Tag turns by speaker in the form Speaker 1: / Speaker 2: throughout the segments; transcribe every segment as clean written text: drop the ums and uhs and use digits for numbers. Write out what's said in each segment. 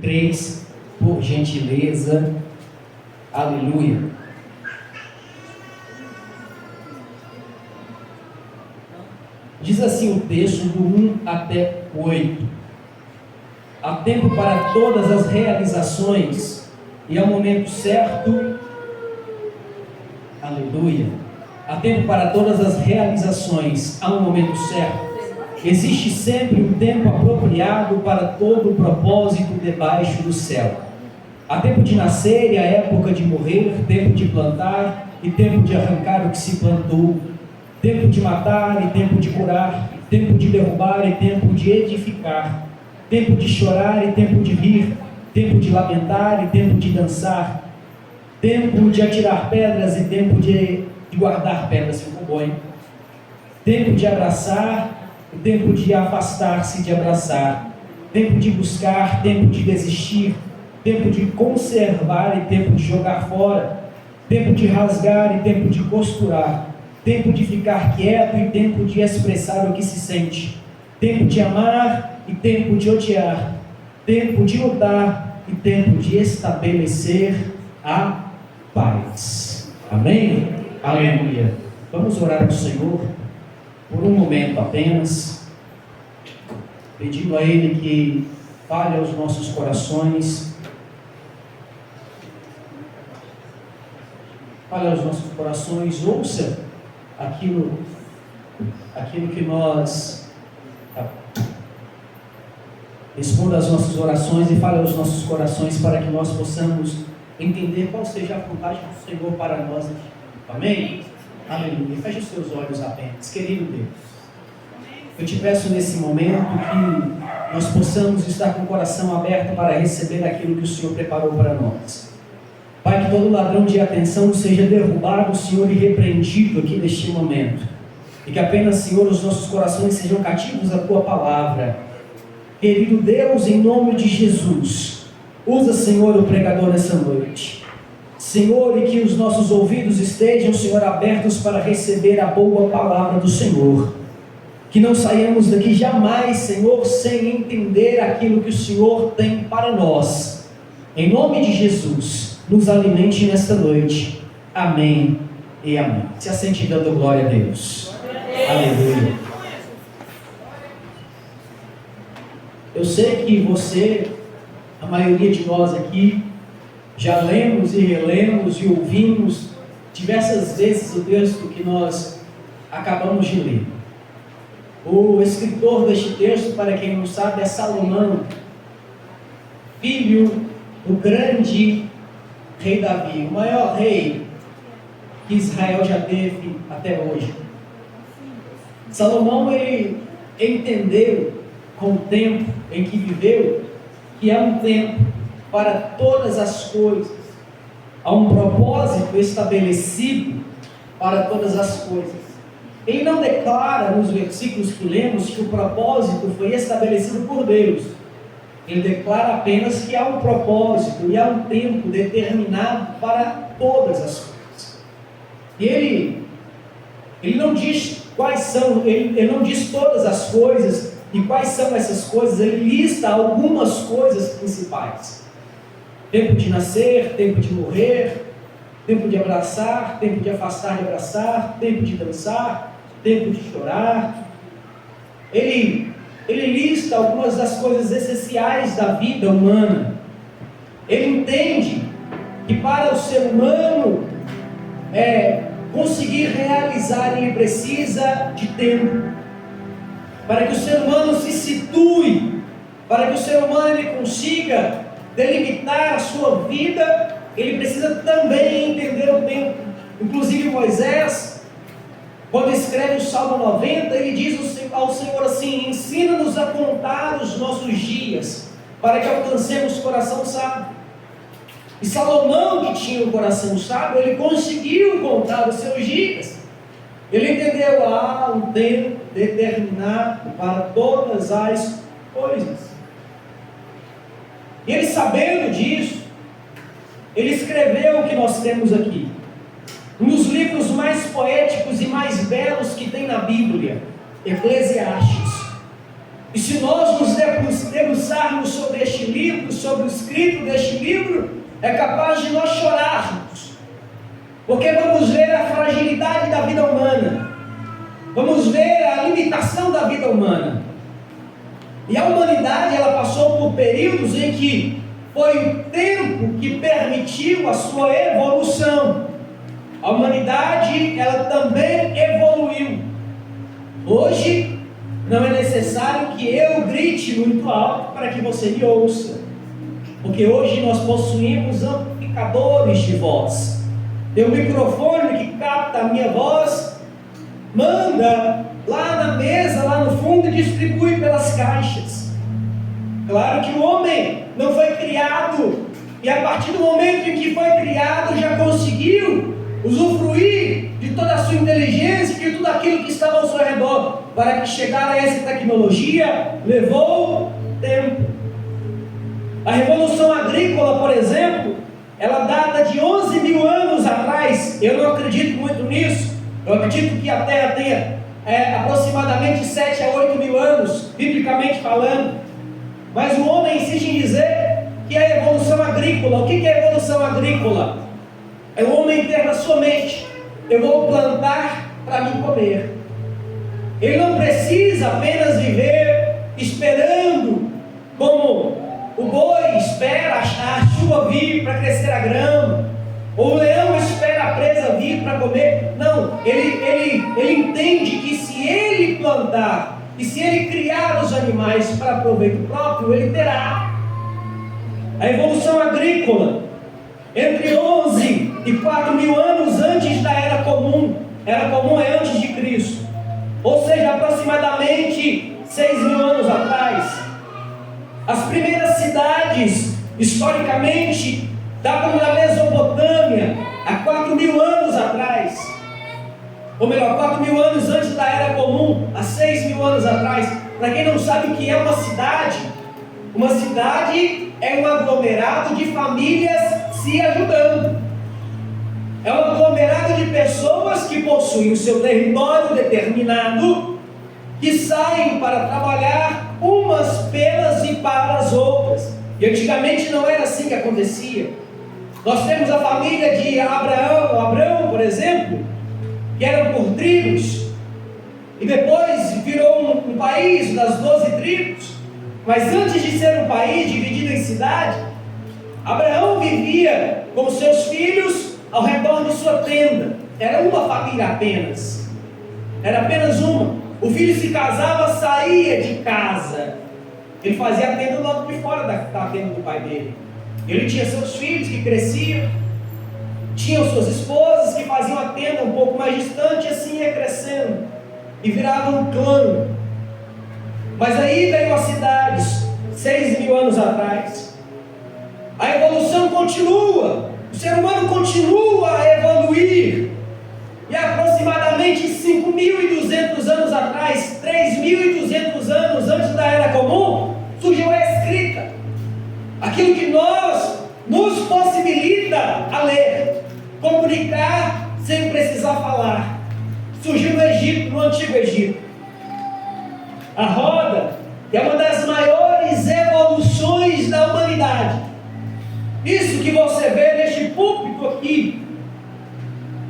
Speaker 1: 3, por gentileza. Aleluia. Diz assim o texto do 1 até 8. Há tempo para todas as realizações e ao momento certo. Aleluia. Há tempo para todas as realizações, há um momento certo. Existe sempre um tempo apropriado para todo o propósito debaixo do céu. Há tempo de nascer e a época de morrer, tempo de plantar e tempo de arrancar o que se plantou, tempo de matar e tempo de curar, tempo de derrubar e tempo de edificar, tempo de chorar e tempo de rir, tempo de lamentar e tempo de dançar, tempo de atirar pedras e tempo de guardar pedras, ficou bom, hein? Tempo de abraçar e tempo de afastar-se de abraçar, tempo de buscar, tempo de desistir, tempo de conservar e tempo de jogar fora, tempo de rasgar e tempo de costurar, tempo de ficar quieto e tempo de expressar o que se sente, tempo de amar e tempo de odiar, tempo de lutar e tempo de estabelecer a paz. Amém? Aleluia. Vamos orar ao Senhor por um momento apenas, pedindo a Ele que fale aos nossos corações. Fale aos nossos corações, ouça aquilo que nós... Responda às nossas orações e fale aos nossos corações para que nós possamos entender qual seja a vontade do Senhor para nós. Amém? Aleluia. Feche os seus olhos apenas. Querido Deus, eu te peço nesse momento que nós possamos estar com o coração aberto para receber aquilo que o Senhor preparou para nós. Pai, que todo ladrão de atenção seja derrubado, Senhor, e repreendido aqui neste momento. E que apenas, Senhor, os nossos corações sejam cativos à Tua palavra. Querido Deus, em nome de Jesus, usa, Senhor, o pregador nessa noite. Senhor, e que os nossos ouvidos estejam, Senhor, abertos para receber a boa palavra do Senhor. Que não saiamos daqui jamais, Senhor, sem entender aquilo que o Senhor tem para nós. Em nome de Jesus, nos alimente nesta noite. Amém e amém. Se assente dando glória a Deus. Aleluia. Eu sei que você, a maioria de nós aqui, já lemos e relemos e ouvimos diversas vezes o texto que nós acabamos de ler. O escritor deste texto, para quem não sabe, é Salomão, filho do grande rei Davi, o maior rei que Israel já teve até hoje. Salomão, ele entendeu com o tempo em que viveu que há um tempo para todas as coisas, há um propósito estabelecido para todas as coisas. Ele não declara nos versículos que lemos que o propósito foi estabelecido por Deus. Ele declara apenas que há um propósito e há um tempo determinado para todas as coisas. E ele não diz quais são, ele não diz todas as coisas e quais são essas coisas, ele lista algumas coisas principais. Tempo de nascer, tempo de morrer, tempo de abraçar, tempo de afastar de abraçar, tempo de dançar, tempo de chorar. Ele lista algumas das coisas essenciais da vida humana. Ele entende que para o ser humano conseguir realizar, ele precisa de tempo. Para que o ser humano se situe, para que o ser humano ele consiga delimitar a sua vida, ele precisa também entender o tempo. Inclusive Moisés, quando escreve o Salmo 90, ele diz ao Senhor assim: ensina-nos a contar os nossos dias, para que alcancemos coração sábio. E Salomão, que tinha um coração sábio, ele conseguiu contar os seus dias. Ele entendeu, há um tempo determinado para todas as coisas. E ele, sabendo disso, ele escreveu o que nós temos aqui. Um dos livros mais poéticos e mais belos que tem na Bíblia, Eclesiastes. E se nós nos debruçarmos sobre este livro, sobre o escrito deste livro, é capaz de nós chorarmos, porque vamos ver a fragilidade da vida humana, vamos ver a limitação da vida humana. E a humanidade, ela passou por períodos em que foi o tempo que permitiu a sua evolução. A humanidade, ela também evoluiu. Hoje, não é necessário que eu grite muito alto para que você me ouça, porque hoje nós possuímos amplificadores de voz. Tem um microfone que capta a minha voz, manda lá na mesa, lá no fundo, e distribui pelas caixas. Claro que o homem não foi criado, e a partir do momento em que foi criado, já conseguiu usufruir de toda a sua inteligência, de tudo aquilo que estava ao seu redor. Para que chegar a essa tecnologia, levou tempo. A Revolução Agrícola, por exemplo, ela data de 11 mil anos atrás. Eu não acredito muito nisso. Eu acredito que a Terra tenha aproximadamente 7 a 8 mil anos, biblicamente falando. Mas o homem insiste em dizer que é a Evolução Agrícola. O que é a Evolução Agrícola? É o homem ter na sua mente: eu vou plantar para mim comer. Ele não precisa apenas viver esperando, como o boi espera a chuva vir para crescer a grama, ou o leão espera a presa vir para comer. Não, ele entende que se ele plantar e se ele criar os animais para proveito próprio, ele terá. A evolução agrícola, entre 11 e 4 mil anos antes da Era Comum é antes de Cristo, ou seja, aproximadamente 6 mil anos atrás. As primeiras cidades, historicamente, datam da Mesopotâmia, há 4 mil anos atrás, ou melhor, 4 mil anos antes da Era Comum, há 6 mil anos atrás. Para quem não sabe o que é uma cidade é um aglomerado de famílias se ajudando. É um aglomerado de pessoas que possuem o seu território determinado, que saem para trabalhar umas pelas e para as outras. E antigamente não era assim que acontecia. Nós temos a família de Abraão, por exemplo, que eram por tribos, e depois virou um país das 12 tribos. Mas antes de ser um país dividido em cidade, Abraão vivia com seus filhos ao redor de sua tenda. Era uma família apenas, era apenas uma. O filho se casava, saía de casa, ele fazia a tenda do lado de fora da tenda do pai dele. Ele tinha seus filhos que cresciam, tinham suas esposas que faziam a tenda um pouco mais distante, e assim ia crescendo e virava um clã. Mas aí veio as cidades, 6 mil anos atrás. A evolução continua, o ser humano continua a evoluir. E aproximadamente 5.200 anos atrás, 3.200 anos antes da Era Comum, surgiu a escrita. Aquilo que nos possibilita a ler, comunicar sem precisar falar. Surgiu no Egito, no Antigo Egito. A roda é uma das maiores evoluções da humanidade. Isso que você vê neste púlpito aqui,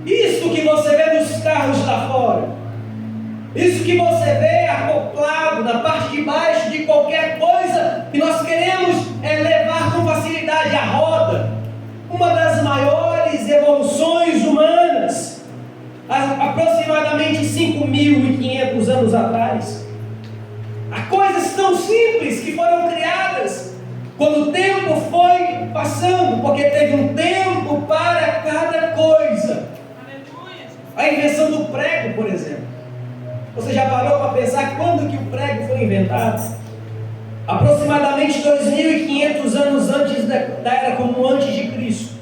Speaker 1: isso que você vê nos carros lá fora, isso que você vê acoplado na parte de baixo de qualquer coisa que nós queremos levar com facilidade, a roda, uma das maiores evoluções humanas, aproximadamente 5.500 anos atrás. Há coisas tão simples que foram criadas quando o tempo foi passando, porque teve um tempo para cada coisa. A invenção do prego, por exemplo. Você já parou para pensar quando que o prego foi inventado? Aproximadamente 2.500 anos antes da Era Comum, antes de Cristo.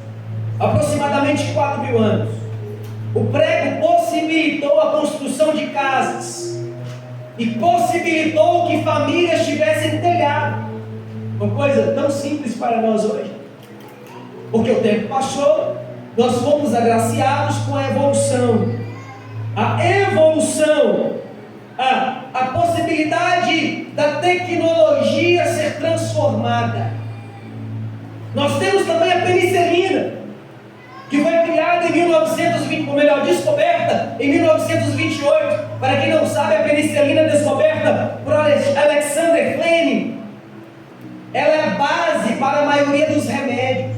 Speaker 1: Aproximadamente 4 mil anos. O prego possibilitou a construção de casas e possibilitou que famílias tivessem telhado. Uma coisa tão simples para nós hoje. Porque o tempo passou, nós fomos agraciados com a evolução. A evolução, a possibilidade da tecnologia ser transformada. Nós temos também a penicilina, que foi criada em 1920, ou melhor, descoberta em 1928. Para quem não sabe, a penicilina descoberta por Alexander Fleming, ela é a base para a maioria dos remédios.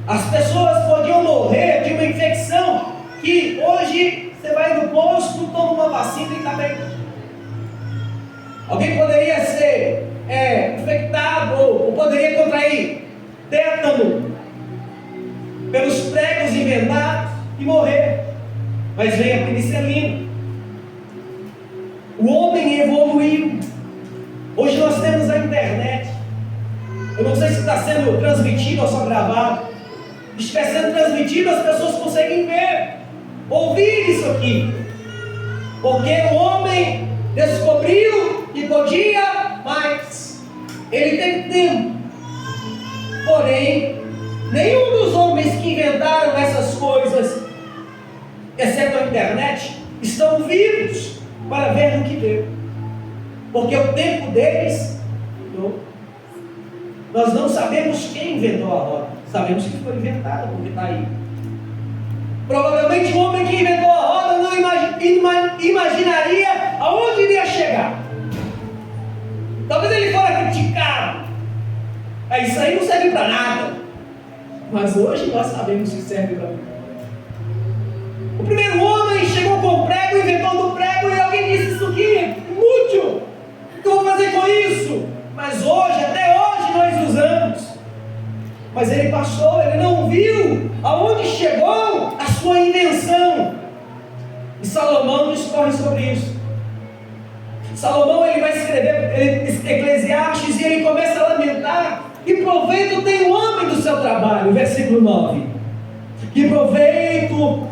Speaker 1: As pessoas podiam morrer de uma infecção que hoje você vai no posto, toma uma vacina e está bem. Alguém poderia ser infectado ou poderia contrair tétano pelos pregos inventados e morrer. Mas vem a penicilina. O homem evoluiu. Hoje nós temos a internet. Eu não sei se está sendo transmitido ou só gravado. Se estiver sendo transmitido, as pessoas conseguem ver, ouvir isso aqui. Porque o homem descobriu que podia mais. Ele teve tempo. Porém, nenhum dos homens que inventaram essas coisas, exceto a internet, estão vivos para ver o que deu. Porque o tempo deles, nós não sabemos quem inventou a roda. Sabemos que foi inventada, porque está aí. Provavelmente o homem que inventou a roda não imaginaria aonde iria chegar. Talvez ele fora criticado. Isso aí não serve para nada. Mas hoje nós sabemos que serve para nada. O primeiro homem chegou com o prego, inventou do prego, e alguém disse: isso aqui é inútil. O que eu vou fazer com isso? Mas hoje, até hoje, nós usamos. Mas ele passou, ele não viu aonde chegou a sua invenção. E Salomão discorre sobre isso. Salomão, ele vai escrever Eclesiastes e ele começa a lamentar: que proveito tem o homem do seu trabalho? Versículo 9. Que proveito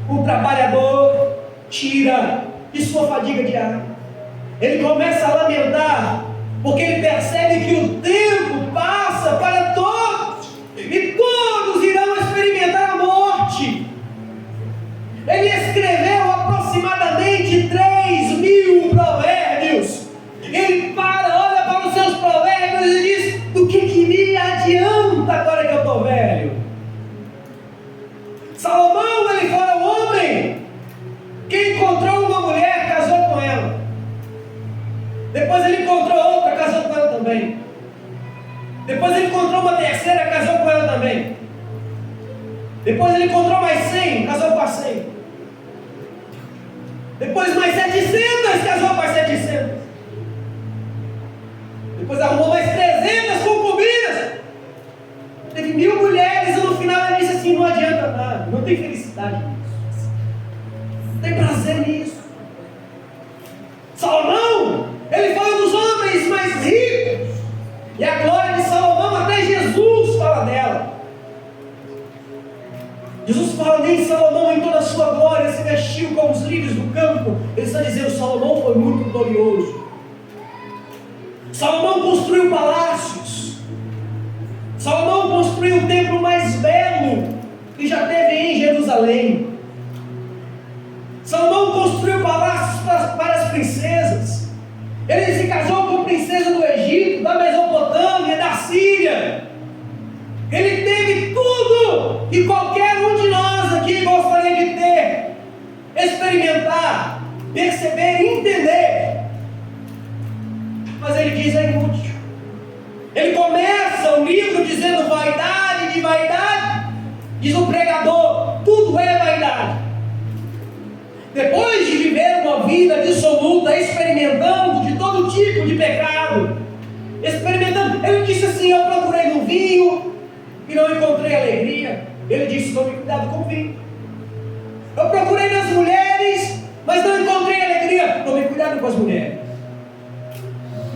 Speaker 1: o trabalhador tira de sua fadiga diária. Ele começa a lamentar, porque ele percebe que o tempo passa para todos, e todos irão experimentar a morte. Ele escreveu aproximadamente 3.000 provérbios. Ele olha para os seus provérbios e diz: do que me adianta agora que eu estou velho? Salomão, ele foi o homem que encontrou uma mulher, casou com ela. Depois ele encontrou outra, casou com ela também. Depois ele encontrou uma terceira, casou com ela também. Depois ele encontrou mais 100, casou com as 100. Depois mais 700, casou com as 700. Depois arrumou mais 300 concubinas. Teve 1.000 mulheres e no final ele disse assim: não adianta nada, não tem felicidade nisso, não tem prazer nisso. Salomão, ele foi um dos homens mais ricos, e a glória de Salomão até Jesus fala dela. Jesus fala: nem Salomão em toda a sua glória se vestiu como os lírios do campo. Ele está dizendo: Salomão foi muito glorioso. Salomão construiu palácios. Salomão construiu o templo mais belo que já teve em Jerusalém. Salomão construiu palácios para as princesas. Ele se casou com princesa do Egito, da Mesopotâmia, da Síria. Ele teve tudo que qualquer um de nós aqui gostaria de ter, experimentar, perceber e entender. Mas ele diz: é inútil. Ele começa o livro dizendo: vaidade de vaidade, diz o pregador, tudo é vaidade. Depois de viver uma vida dissoluta, experimentando de todo tipo de pecado, experimentando, ele disse assim: eu procurei no vinho e não encontrei alegria. Ele disse: tome cuidado com o vinho. Eu procurei nas mulheres, mas não encontrei alegria. Tome cuidado com as mulheres.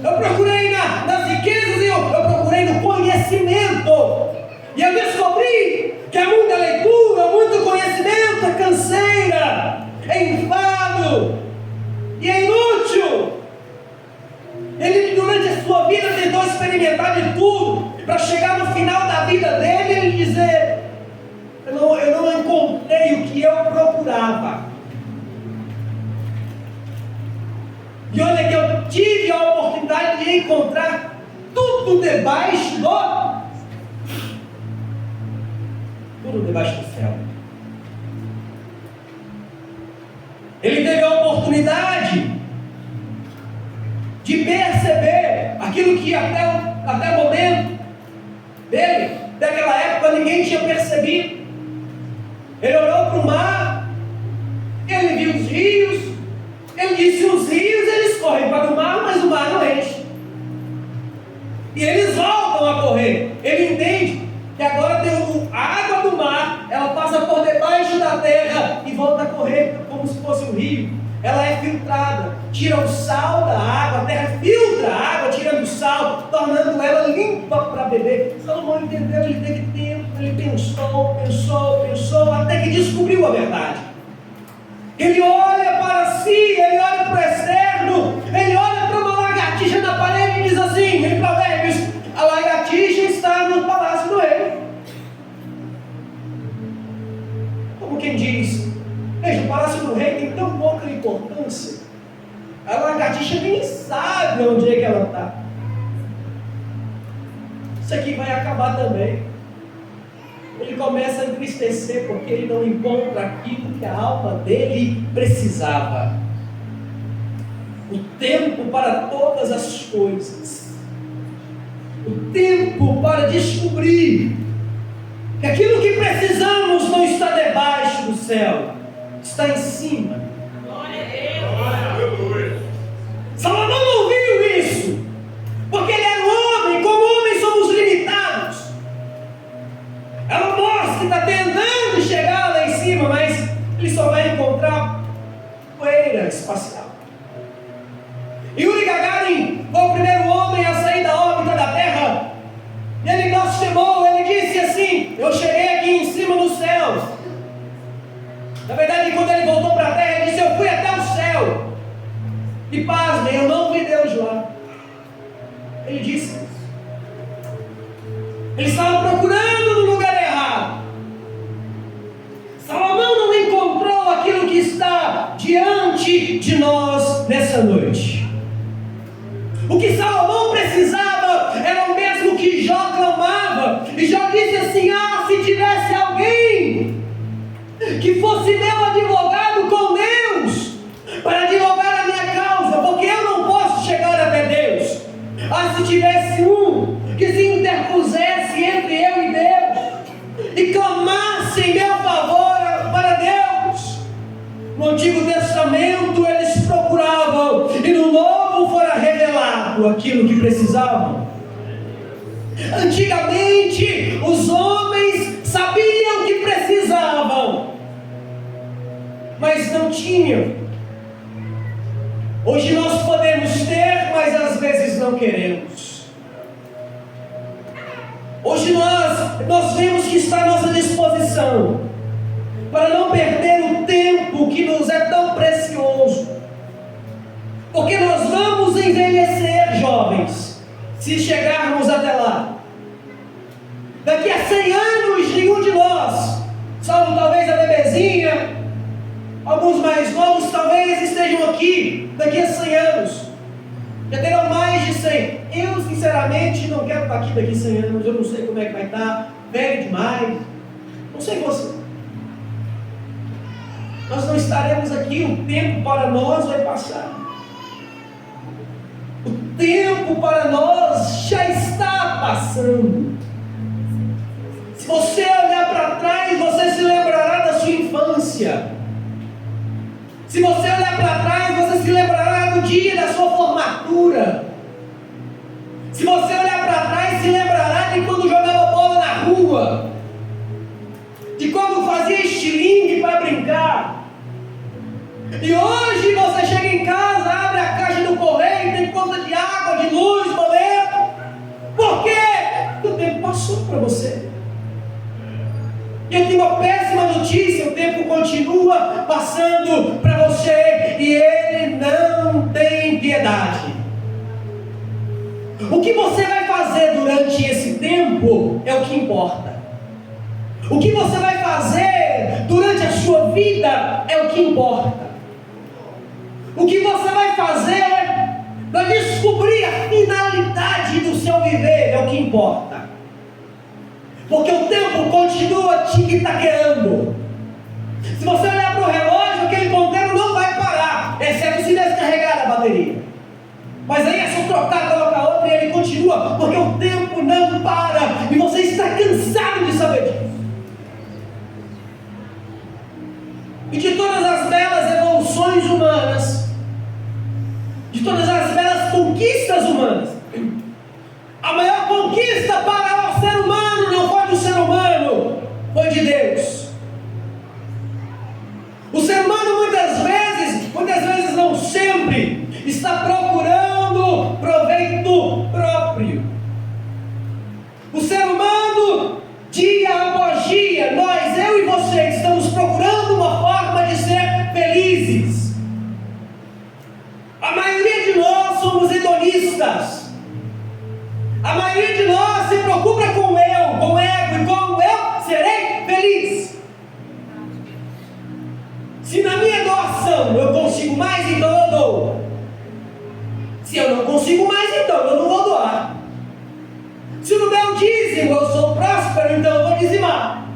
Speaker 1: Eu procurei nas riquezas e eu procurei no conhecimento. E eu descobri que é muita leitura, muito conhecimento, é canseira, é enfado e é inútil. Ele, durante a sua vida, tentou experimentar de tudo, para chegar no final da vida dele e ele dizer: eu não encontrei o que eu procurava. E olha que eu tive a oportunidade de encontrar tudo debaixo do céu. Ele teve a oportunidade de perceber aquilo que até o momento dele, daquela época, ninguém tinha percebido. Ele olhou para o mar, ele viu os rios, ele disse: os rios eles correm para o mar, mas o mar não enche. E eles voltam a correr. Ele entende que agora tem a água do mar, ela passa por debaixo da terra e volta a correr como se fosse um rio. Ela é filtrada, tira o sal da água, a terra filtra a água, tirando o sal, tornando ela limpa para beber. Salomão entendeu, ele teve tempo, ele pensou, até que descobriu a verdade. Ele olha para si, ele olha para o externo, ele olha para uma lagartixa na parede e diz assim, em Provérbios: a lagartixa está no palácio do rei. Como quem diz: veja, o palácio do rei tem tão pouca importância, a lagartixa nem sabe onde é que ela está. Isso aqui vai acabar também. Ele começa a entristecer porque ele não encontra aquilo que a alma dele precisava. O tempo para todas as coisas. O tempo para descobrir que aquilo que precisamos não está debaixo do céu, está em cima. Salomão não viu isso, porque ele era um homem, como homens somos limitados. Ela mostra que está tentando chegar lá em cima, mas ele só vai encontrar poeira espacial. Yuri Gagarin foi o primeiro homem a sair da órbita da Terra. E ele blasfemou, ele disse assim: eu cheguei aqui em cima dos céus. Na verdade, quando ele voltou para a Terra, ele disse: eu fui até o céu. E pasmem, eu não vi Deus lá. Ele disse isso. Ele estava procurando no lugar errado. Salomão não encontrou aquilo que está diante de nós nessa noite. O que Salomão precisava era o mesmo que Jó clamava. E Jó disse assim: ah, se tivesse alguém que fosse meu advogado com Deus, para advogar a minha causa, porque eu não posso chegar até Deus. Ah, se tivesse um que se interpusesse entre eu e Deus e clamasse em meu favor para Deus. No Antigo Testamento eles procuravam, e no Novo fora revelado aquilo que precisavam. Antigamente os homens sabiam que precisavam, mas não tinham. Hoje nós podemos ter, mas às vezes não queremos. Hoje nós vemos que está à nossa disposição, para não perder o tempo que nos é tão precioso, porque nós vamos envelhecer, jovens, se chegarmos até lá. Daqui a 100 anos, nenhum de nós, salvo talvez a bebezinha, alguns mais novos talvez estejam aqui daqui a 100 anos, já terão mais de 100. Eu sinceramente não quero estar aqui daqui a 100 anos, eu não sei como é que vai estar, velho demais, não sei você. Nós não estaremos aqui, o tempo para nós vai passar. O tempo para nós já está passando. Se você olhar para trás, você se lembrará da sua infância. Se você olhar para trás, você se lembrará do dia da sua formatura. Se você olhar para trás, se lembrará de quando jogava bola na rua, de quando fazia estilingue para brincar. E hoje você chega em casa, abre a caixa do correio, tem conta de água, de luz, boleto. Por quê? Porque o tempo passou para você. E eu tenho uma péssima notícia: o tempo continua passando para você e ele não tem piedade. O que você vai fazer durante esse tempo é o que importa. O que você vai fazer durante a sua vida é o que importa. O que você vai fazer para descobrir a finalidade do seu viver, é o que importa. Porque o tempo continua tic-taqueando. Se você olhar para o relógio, aquele ponteiro não vai parar, exceto se descarregar a bateria. Mas aí é só trocar, colocar outra e ele continua, porque o tempo não para, e você está cansado de saber disso. E de todas as belas evoluções humanas, de todas as belas conquistas humanas, a maior conquista para o ser humano não foi do ser humano, foi de Deus. O ser humano muitas vezes não sempre, está procurando proveito próprio. O ser humano, dia após dia, nós, eu e você, estamos procurando uma forma de ser felizes. A maioria de nós somos hedonistas. A maioria de nós se preocupa com eu, com o ego, e como eu serei feliz. Se na minha doação eu consigo mais, então eu dou. Se eu não consigo mais, então eu não vou doar. Se no meu dízimo eu sou próspero, então eu vou dizimar.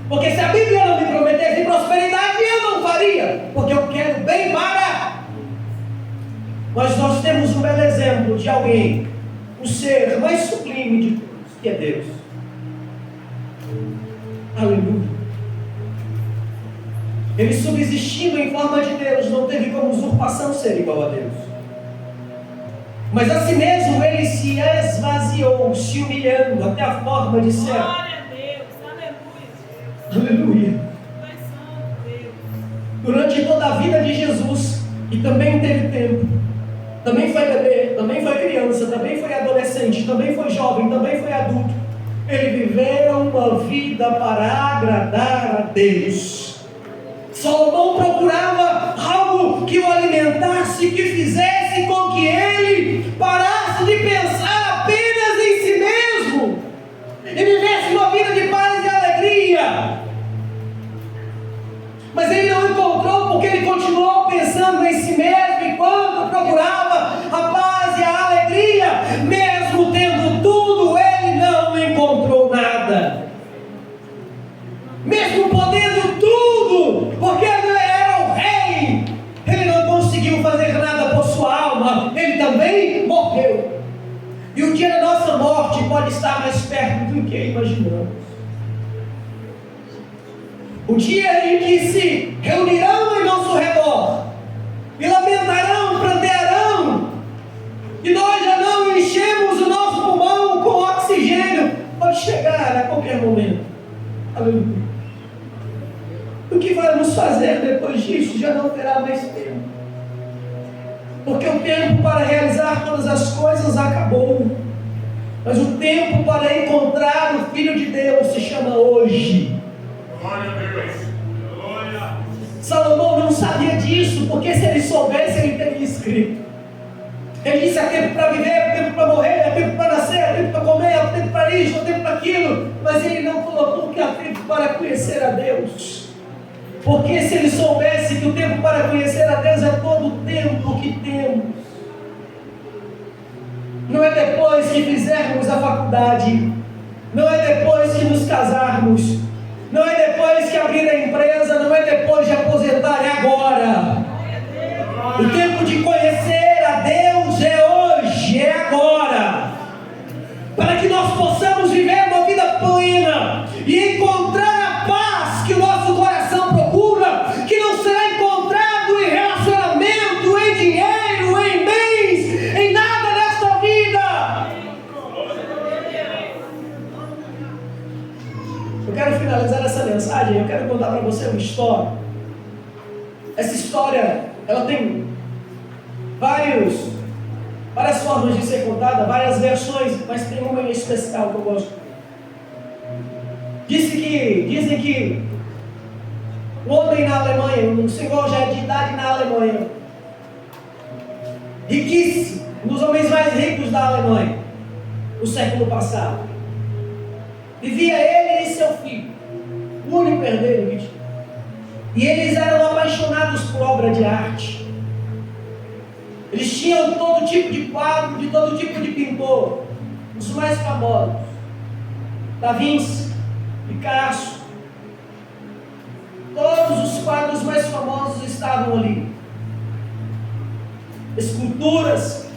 Speaker 1: Porque se a Bíblia não me prometesse prosperidade, eu não faria. Porque eu quero bem para. Mas nós temos um belo exemplo de alguém, o ser mais sublime de todos, que é Deus. Aleluia. Ele, subsistindo em forma de Deus, não teve como usurpação ser igual a Deus. Mas a si mesmo ele se esvaziou, se humilhando até a forma de ser.
Speaker 2: Glória a Deus, aleluia.
Speaker 1: Aleluia. Durante toda a vida de Jesus, e também teve tempo, também foi bebê, também foi criança, também foi adolescente, também foi jovem, também foi adulto. Ele viveu uma vida para agradar a Deus. Salomão procurava algo que o alimentasse, que fizesse com que ele parasse de pensar apenas em si mesmo e vivesse uma vida de paz e alegria. Mas ele não encontrou, porque ele continuou pensando em si mesmo, enquanto procurava a paz e a alegria, mesmo tendo tudo, ele não encontrou nada. Mesmo podendo tudo, porque ele era o rei, ele não conseguiu fazer nada por sua alma, ele também morreu. E o dia da nossa morte pode estar mais perto do que imaginamos. O dia em que se reunirão em nosso redor, e lamentarão, prantearão, e nós já não enchemos o nosso pulmão com oxigênio, pode chegar a qualquer momento. Aleluia. O que vamos fazer depois disso já não terá mais tempo. Porque o tempo para realizar todas as coisas acabou. Mas o tempo para encontrar o Filho de Deus se chama hoje.
Speaker 3: Glória a Deus. Glória.
Speaker 1: Salomão não sabia disso, porque se ele soubesse, ele teria escrito. Ele disse: há tempo para viver, há tempo para morrer, há tempo para nascer, há tempo para comer, há tempo para isso, há tempo para aquilo. Mas ele não colocou que há tempo para conhecer a Deus. Porque se ele soubesse que o tempo para conhecer a Deus é todo o tempo que temos. Não é depois que fizermos a faculdade, não é depois que nos casarmos, não é depois que abrir a empresa, não é depois de aposentar, é agora. O tempo de conhecer a Deus é hoje, é agora. Para que nós possamos viver uma vida plena e encontrar a paz que o nosso coração procura, que não será encontrado em relacionamento, em dinheiro, em bens, em nada nesta vida. Eu quero finalizar essa mensagem, eu quero contar para você uma história. Essa história, ela tem várias formas de ser contada, várias versões, mas tem uma em especial que eu gosto. Dizem que um homem na Alemanha, um senhor já de idade na Alemanha, riquíssimo, um dos homens mais ricos da Alemanha, no século passado, vivia ele e seu filho, o único herdeiro que tinha. E eles eram apaixonados por obra de arte. Eles tinham todo tipo de quadro, de todo tipo de pintor. Os mais famosos: Da Vinci, Picasso. Todos os quadros mais famosos estavam ali. Esculturas.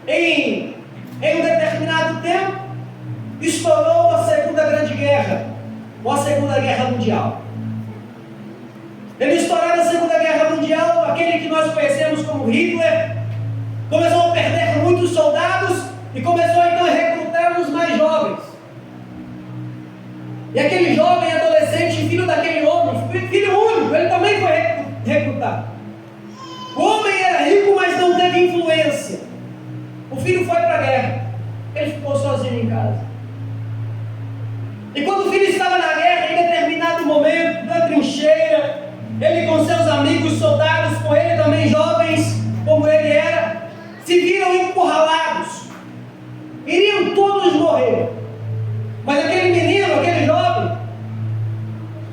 Speaker 1: Em um determinado tempo, estourou a Segunda Grande Guerra, ou a Segunda Guerra Mundial. Tendo estourado a Segunda Guerra Mundial, aquele que nós conhecemos como Hitler começou a perder muitos soldados e começou então a recrutar os mais jovens. E aquele jovem adolescente, filho daquele homem, filho único, ele também foi recrutado. O homem era rico, mas não teve influência. O filho foi para a guerra. Ele ficou sozinho em casa. E quando o filho estava na guerra, em determinado momento, na trincheira, ele com seus amigos soldados, com ele também jovens, como ele era, se viram encurralados. Iriam todos morrer. Mas aquele menino, aquele jovem,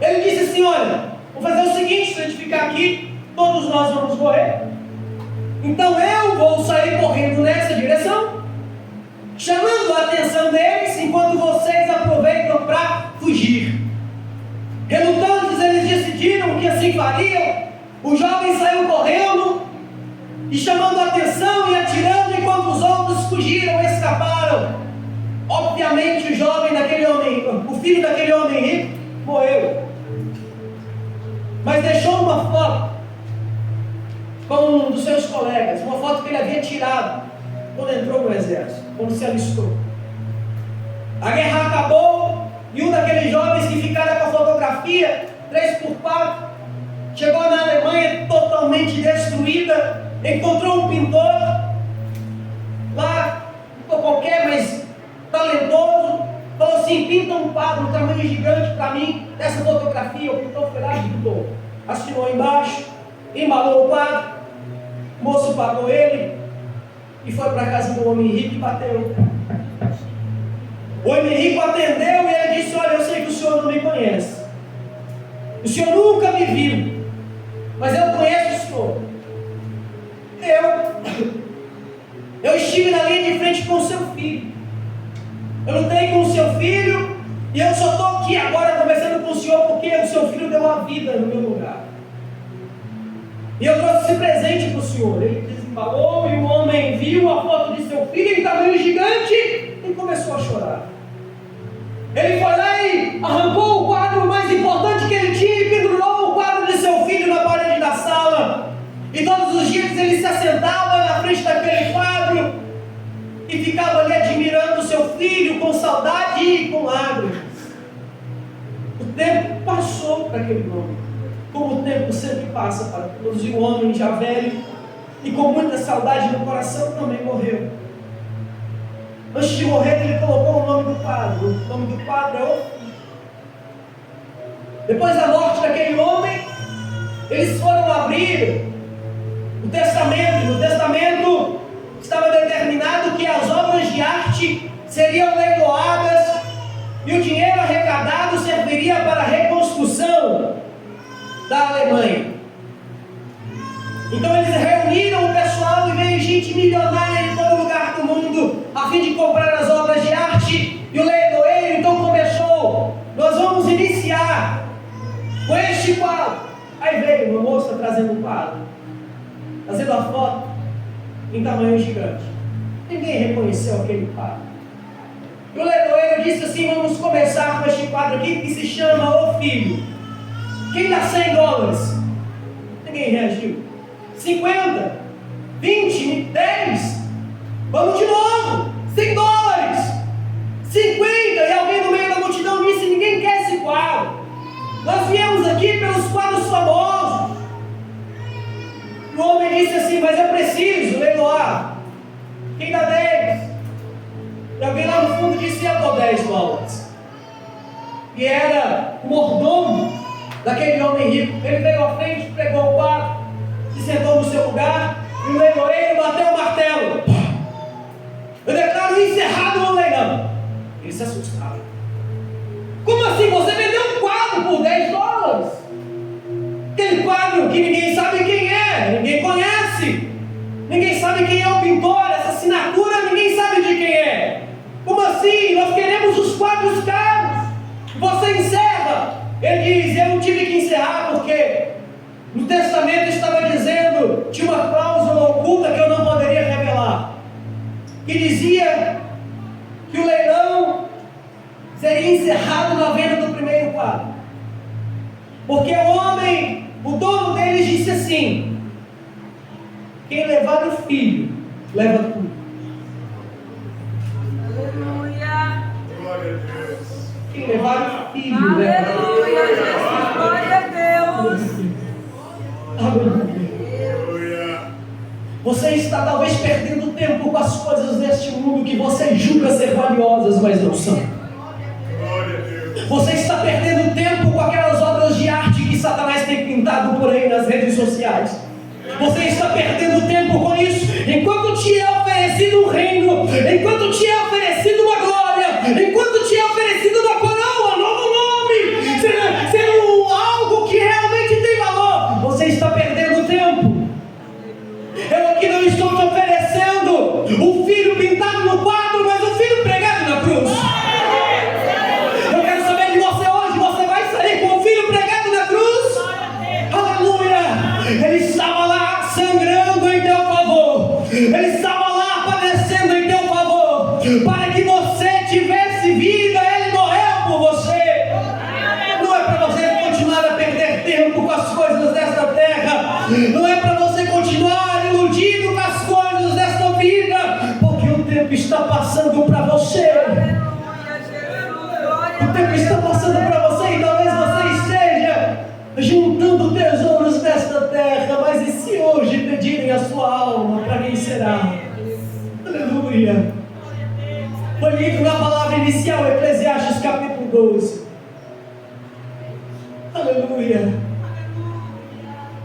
Speaker 1: ele disse assim: olha, vou fazer o seguinte, se a gente ficar aqui, todos nós vamos morrer. Então eu vou sair correndo nessa direção, chamando a atenção deles, enquanto vocês aproveitam para fugir. Relutantes, eles decidiram que assim fariam. O jovem saiu correndo e chamando a atenção e atirando, enquanto os outros fugiram, escaparam. Obviamente o jovem daquele homem, o filho daquele homem rico, morreu. Mas deixou uma foto com um dos seus colegas, uma foto que ele havia tirado quando entrou no exército, quando se alistou. A guerra acabou e um daqueles jovens que ficaram com a fotografia 3x4 chegou na Alemanha totalmente destruída, encontrou um pintor lá, não qualquer, mas talentoso, falou assim: pinta um quadro, um tamanho gigante para mim, dessa fotografia. O pintor foi lá e pintou, assinou embaixo, embalou o quadro, o moço pagou ele e foi para a casa do homem rico e bateu. O homem rico atendeu e ele disse: olha, eu sei que o senhor não me conhece, o senhor nunca me viu, mas eu conheço o senhor. Eu estive na linha de frente com o seu filho, eu lutei com o seu filho e eu só estou aqui agora conversando com o senhor porque o seu filho deu a vida no meu lugar. E eu trouxe esse presente para o senhor. Ele desembalou e o homem viu a foto de seu filho em tamanho gigante e começou a chorar. Ele foi lá e arrancou o quadro mais importante que ele tinha e pendurou o quadro de seu filho na parede da sala. E todos os dias ele se assentava na frente daquele quadro e ficava ali admirando o seu filho com saudade e com lágrimas. O tempo passou para aquele homem, como o tempo sempre passa para todos. E o homem já velho e com muita saudade no coração também morreu. Antes de morrer, ele colocou o nome do quadro. O nome do quadro é O Filho. Depois da morte daquele homem, eles foram abrir o testamento. No testamento estava determinado que as obras de arte seriam leiloadas e o dinheiro arrecadado serviria para a reconstrução da Alemanha. Então eles reuniram o pessoal e veio gente milionária em todo lugar do mundo a fim de comprar as obras de arte. E o leiloeiro então começou: nós vamos iniciar com este quadro. Aí veio uma moça trazendo um quadro, trazendo a foto em tamanho gigante. Ninguém reconheceu aquele quadro. E o leiloeiro disse assim: vamos começar com este quadro aqui que se chama O Filho. Quem dá $100? Ninguém reagiu. 50, 20, 10, vamos de novo, $100, 50, e alguém no meio da multidão disse: ninguém quer esse quadro, nós viemos aqui pelos quadros famosos. O homem disse assim: mas eu preciso leiloar. Quem dá 10? E alguém lá no fundo disse: eu dou $10. E era o mordomo daquele homem rico. Ele veio à frente, pegou o quadro, se sentou no seu lugar, e o leiloeiro bateu o martelo. Eu declaro encerrado o leilão. Eles se assustaram. Como assim? Você vendeu um quadro por $10? Aquele quadro que ninguém sabe quem é, ninguém conhece. sabe quem é o pintor, essa assinatura ninguém sabe de quem é. Como assim? Nós queremos os quadros caros. Você encerra. Ele diz, eu tive que encerrar porque no testamento estava dizendo, tinha uma cláusula oculta que eu não poderia revelar, que dizia que o leilão seria encerrado na venda do primeiro quadro, porque o homem, o dono deles disse assim, quem levar o filho, leva tudo.
Speaker 2: Aleluia.
Speaker 3: Glória a Deus.
Speaker 1: Quem levar o filho, leva tudo.
Speaker 2: Aleluia, Jesus. Glória a Deus.
Speaker 1: Aleluia.
Speaker 3: Aleluia.
Speaker 1: Você está talvez perdendo tempo com as coisas deste mundo que você julga ser valiosas, mas não são.
Speaker 3: Glória a Deus.
Speaker 1: Você está perdendo tempo com aquelas obras de arte que Satanás tem pintado por aí nas redes sociais. Você está perdendo tempo com isso. Enquanto te é oferecido um reino, enquanto te é oferecido uma glória, enquanto te é oferecido uma coroa, um novo nome, sendo algo que realmente tem valor, você está perdendo tempo. Eu aqui não estou te oferecendo o filho pintado no quadro, mas o filho pregado na cruz. Eu quero saber de você hoje, você vai sair com o filho pregado na cruz? Aleluia! Ele estava lá sangrando em teu favor. Ele estava lá padecendo em teu favor. Para que você tivesse vida, Ele morreu por você. Não é para você continuar a perder tempo com as coisas desta terra. Não é para você continuar iludido com as coisas desta vida. Porque o tempo está passando para você. O tempo está passando para você e talvez você esteja juntando tesouros nesta terra, mas e se hoje pedirem a sua alma, para quem será? Aleluia. Foi lido na palavra inicial, Eclesiastes capítulo 12. Aleluia.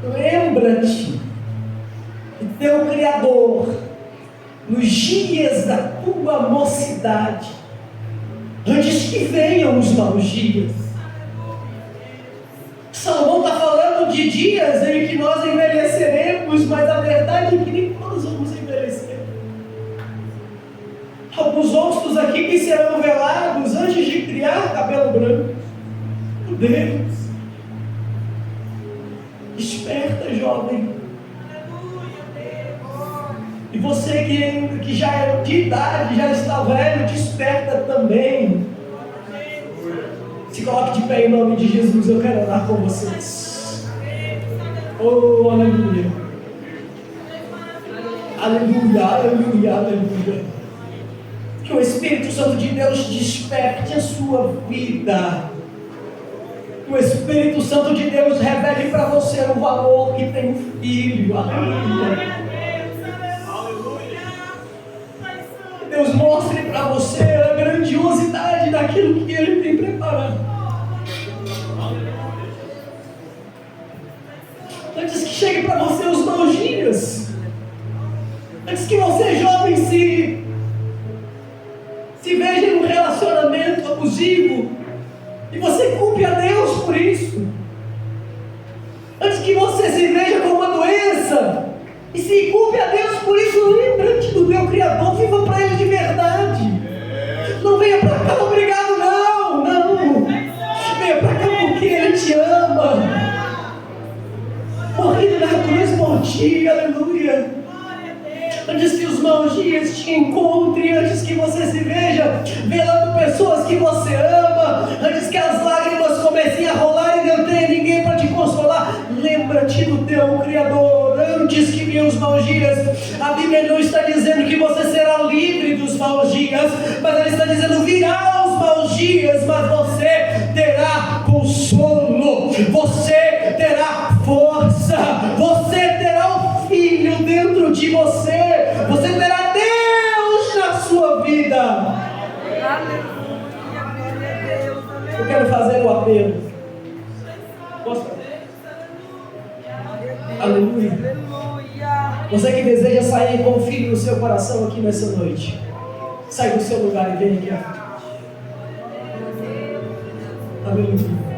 Speaker 1: Lembra-te do teu Criador nos dias da tua mocidade, antes que venham os maus dias. Salomão está falando de dias em que nós envelheceremos, mas a verdade é que nem nós vamos envelhecer. Alguns rostos aqui que serão velados antes de criar cabelo branco. Meu Deus! Desperta, jovem. E você que já é de idade, já está velho, desperta também. Se coloque de pé em nome de Jesus, eu quero orar com vocês. Oh, aleluia. Aleluia, aleluia, aleluia. Que o Espírito Santo de Deus desperte a sua vida. Que o Espírito Santo de Deus revele para você o valor que tem o filho. Aleluia. Que Deus mostre para você a grandiosidade daquilo que Ele tem preparado. Antes que chegue para você os maus dias, antes que você, jovem, se veja em um relacionamento abusivo e você culpe a Deus por isso, antes que você se veja com uma doença e se culpe a Deus por isso, lembra-te do teu Criador, viva para Ele de verdade. Não venha para cá, obrigado, não. Venha para cá porque Ele te ama. Morrido na cruz por ti, aleluia. Antes que os maus dias te encontrem, antes que você se veja velando pessoas que você ama, antes que as lágrimas comecem a rolar e não tenha ninguém para te consolar, lembra-te do teu Criador. Antes que venham os maus dias, a Bíblia não está dizendo que você será livre dos maus dias, mas ela está dizendo virá os maus dias, mas você terá consolo, você terá força, você terá o Filho dentro de você, você terá Deus na sua vida. Eu quero fazer o apelo. Posso fazer? Aleluia. Você que deseja sair com o Filho no seu coração aqui nessa noite, sai do seu lugar e vem aqui à frente. Aleluia.